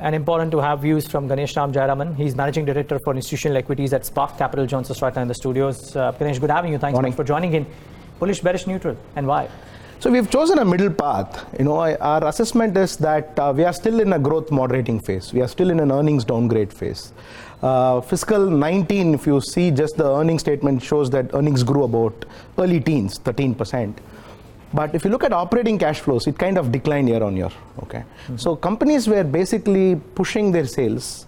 And important to have views from Ganesh Ram Jayaraman. He's Managing Director for Institutional Equities at Spark Capital. Joins us right now in the studios. Ganesh, good having you. Thanks so much for joining in. Bullish, bearish, neutral, and why? So we've chosen a middle path. Our assessment is that we are still in a growth moderating phase. We are still in an earnings downgrade phase. Fiscal 19, if you see just the earnings statement, shows that earnings grew about early teens, 13%. But if you look at operating cash flows, it kind of declined year on year. Okay, So companies were basically pushing their sales,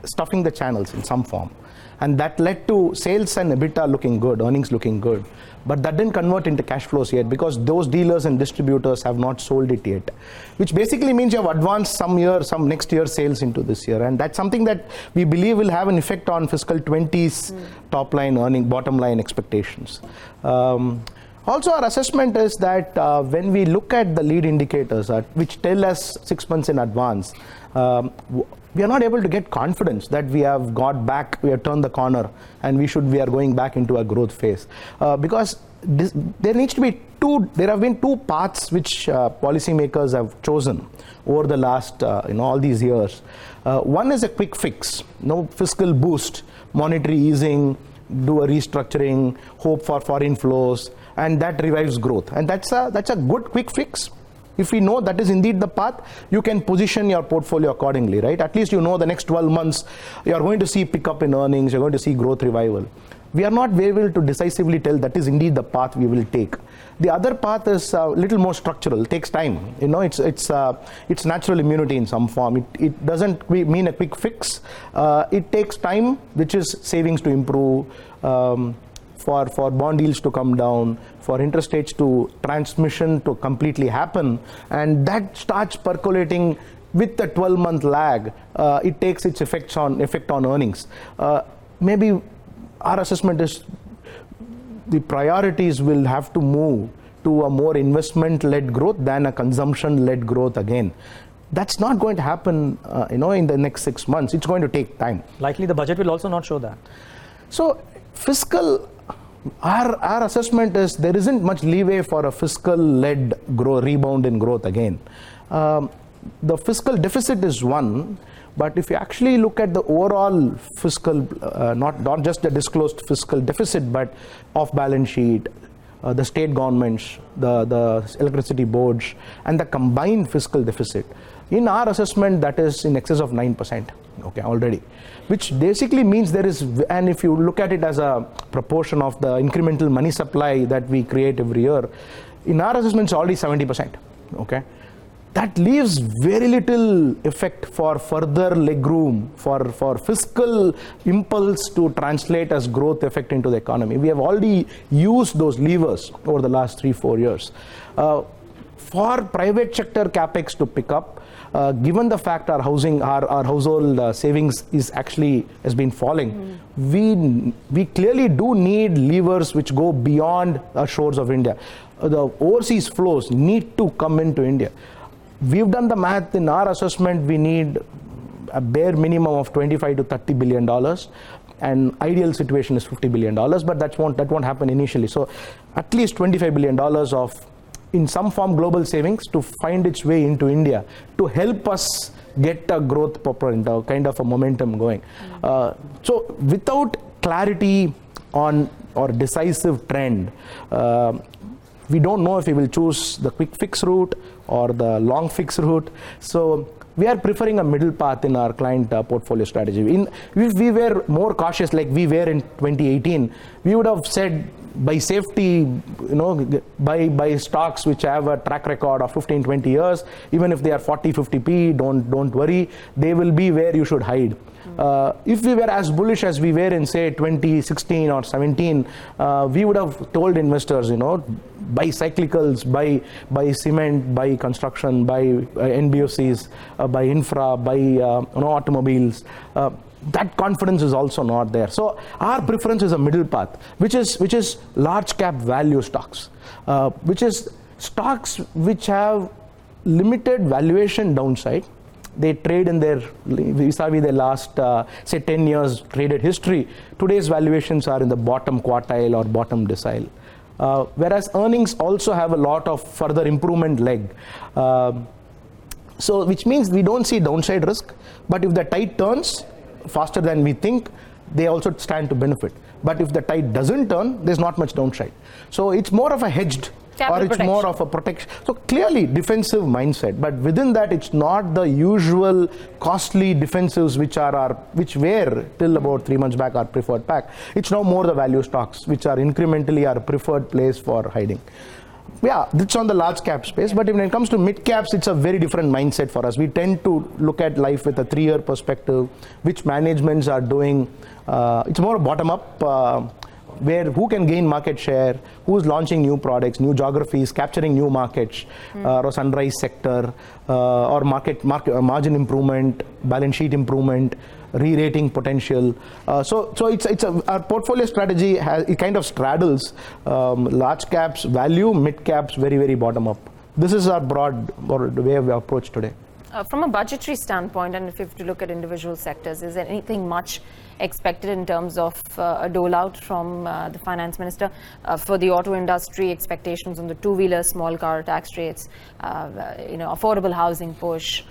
stuffing the channels in some form. And that led to sales and EBITDA looking good, earnings looking good. But that didn't convert into cash flows yet because those dealers and distributors have not sold it yet. Which basically means you have advanced some next year sales into this year. And that's something that we believe will have an effect on fiscal 20's top line earning, bottom line expectations. Also, our assessment is that when we look at the lead indicators, which tell us 6 months in advance, we are not able to get confidence that we have got back, we have turned the corner, and we are going back into a growth phase. Because there have been two paths which policymakers have chosen over the last, all these years. One is a quick fix, fiscal boost, monetary easing, do a restructuring, hope for foreign flows, and that revives growth. And that's a good quick fix. If we know that is indeed the path, you can position your portfolio accordingly, right? At least you know the next 12 months, you are going to see pickup in earnings, you're going to see growth revival. We are not able to decisively tell that is indeed the path we will take. The other path is a little more structural, it takes time. It's natural immunity in some form. It doesn't mean a quick fix. It takes time, which is savings to improve, for bond yields to come down, for interest rates to transmission to completely happen, and that starts percolating with the 12-month lag. It takes its effect on earnings. Maybe our assessment is the priorities will have to move to a more investment-led growth than a consumption-led growth again. That's not going to happen, in the next 6 months. It's going to take time. Likely the budget will also not show that. So fiscal, our assessment is there isn't much leeway for a fiscal-led rebound in growth again. The fiscal deficit is one, but if you actually look at the overall fiscal, not just the disclosed fiscal deficit, but off balance sheet, the state governments, the electricity boards, and the combined fiscal deficit, in our assessment, that is in excess of 9%, already. Which basically means there is, and if you look at it as a proportion of the incremental money supply that we create every year, in our assessment, it's already 70%, That leaves very little effect for further legroom, for fiscal impulse to translate as growth effect into the economy. We have already used those levers over the last 3-4 years. For private sector capex to pick up, given the fact our household savings has been falling, we clearly do need levers which go beyond the shores of India. The overseas flows need to come into India. We've done the math. In our assessment, we need a bare minimum of $25 to $30 billion, and ideal situation is $50 billion, but that won't happen initially. So at least $25 billion of, in some form, global savings to find its way into India to help us get a growth kind of a momentum going. So without clarity on or decisive trend, we don't know if we will choose the quick fix route or the long fix route. So we are preferring a middle path in our client portfolio strategy. If we were more cautious like we were in 2018, we would have said by safety, by stocks which have a track record of 15-20 years, even if they are 40-50p, don't worry, they will be where you should hide. If we were as bullish as we were in, say, 2016 or 17, we would have told investors, buy cyclicals, buy cement, buy construction, buy NBFCs, buy infra, buy automobiles. That confidence is also not there. So our preference is a middle path, which is large cap value stocks, which is stocks which have limited valuation downside. They trade in vis-a-vis their last, say, 10 years traded history. Today's valuations are in the bottom quartile or bottom decile. Whereas earnings also have a lot of further improvement leg. So which means we don't see downside risk, but if the tide turns faster than we think, they also stand to benefit. But if the tide doesn't turn, there's not much downside. So it's more of a hedged, capital or it's protection. more of a protection. So clearly defensive mindset, but within that it's not the usual costly defensives which were till about 3 months back our preferred pack. It's now more the value stocks which are incrementally our preferred place for hiding. Yeah, it's on the large cap space, but when it comes to mid caps, it's a very different mindset for us. We tend to look at life with a 3-year perspective, which managements are doing. It's more bottom up, where who can gain market share, who's launching new products, new geographies, capturing new markets, or sunrise sector, or margin improvement, balance sheet improvement, re-rating potential. So our portfolio strategy it kind of straddles large caps, value, mid caps, very, very bottom up. This is our broad way of approach today. From a budgetary standpoint, and if you have to look at individual sectors, is there anything much expected in terms of a dole out from the finance minister for the auto industry, expectations on the two-wheeler, small car tax rates, affordable housing push,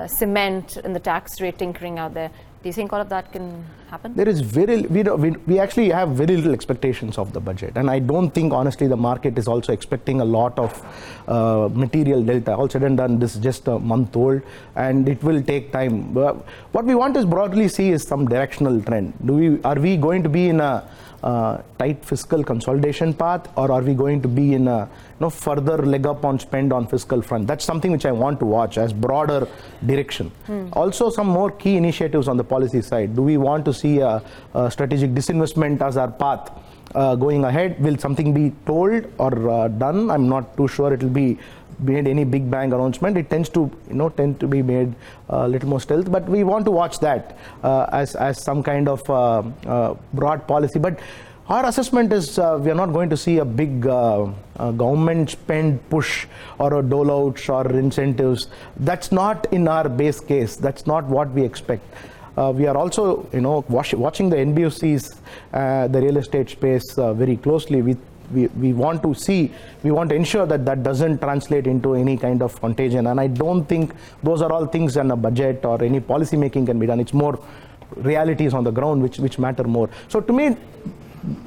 cement and the tax rate tinkering out there? Do you think all of that can happen? There is we actually have very little expectations of the budget, and I don't think honestly the market is also expecting a lot of material delta. All said and done, this is just a month old, and it will take time. What we want to broadly see is some directional trend. Are we going to be in a tight fiscal consolidation path, or are we going to be in a further leg up on spend on fiscal front? That's something which I want to watch as broader direction. Also, some more key initiatives on the policy side. Do we want to see a strategic disinvestment as our path going ahead? Will something be told or done? I'm not too sure it will be made any big bang announcement. It tends to be made a little more stealth, but we want to watch that as some kind of broad policy. But our assessment is we are not going to see a big government spend push or a dole outs or incentives. That's not in our base case. That's not what we expect. We are also watching the NBFCs, the real estate space very closely. We want to ensure that doesn't translate into any kind of contagion, and I don't think those are all things in a budget or any policy making can be done. It's more realities on the ground which matter more. So to me,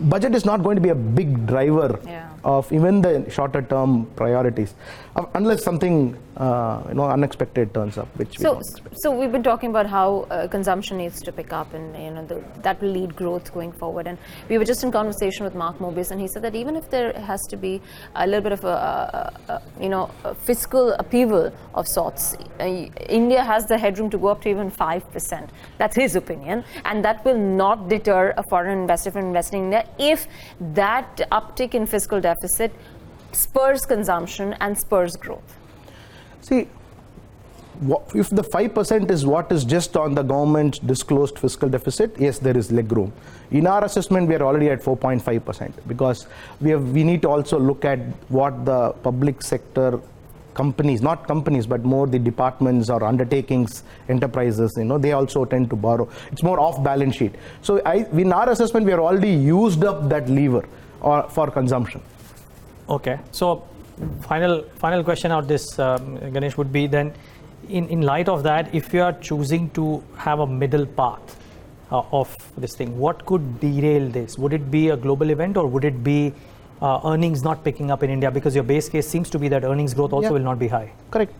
budget is not going to be a big driver of even the shorter term priorities, unless something unexpected turns up. So we've been talking about how consumption needs to pick up, and that will lead growth going forward. And we were just in conversation with Mark Mobius, and he said that even if there has to be a little bit of a fiscal upheaval of sorts, India has the headroom to go up to even 5%. That's his opinion, and that will not deter a foreign investor from investing in India if that uptick in fiscal deficit spurs consumption and spurs growth. See, if the 5% is what is just on the government's disclosed fiscal deficit, yes, there is leg room. In our assessment, we are already at 4.5% because we need to also look at what the public sector companies, not companies, but more the departments or undertakings, enterprises, they also tend to borrow. It's more off balance sheet. So in our assessment, we are already used up that lever for consumption. Okay, so final question out this, Ganesh, would be then, in light of that, if you are choosing to have a middle path of this thing, what could derail this? Would it be a global event, or would it be earnings not picking up in India? Because your base case seems to be that earnings growth also will not be high. Correct.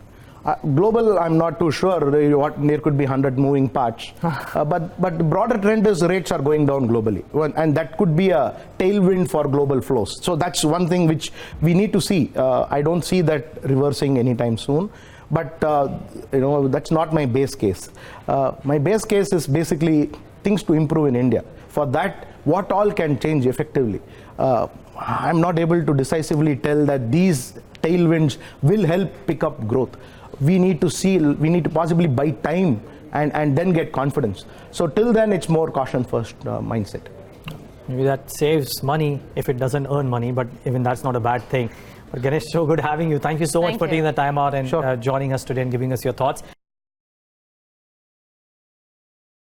Global, I'm not too sure. There could be 100 moving parts. But the broader trend is rates are going down globally. And that could be a tailwind for global flows. So that's one thing which we need to see. I don't see that reversing anytime soon. But that's not my base case. My base case is basically things to improve in India. For that, what all can change effectively? I'm not able to decisively tell that these tailwinds will help pick up growth. We need to possibly buy time and then get confidence. So till then, it's more caution first mindset. Maybe that saves money if it doesn't earn money, but even that's not a bad thing. But Ganesh, so good having you. Thank you so much for taking the time out and joining us today and giving us your thoughts.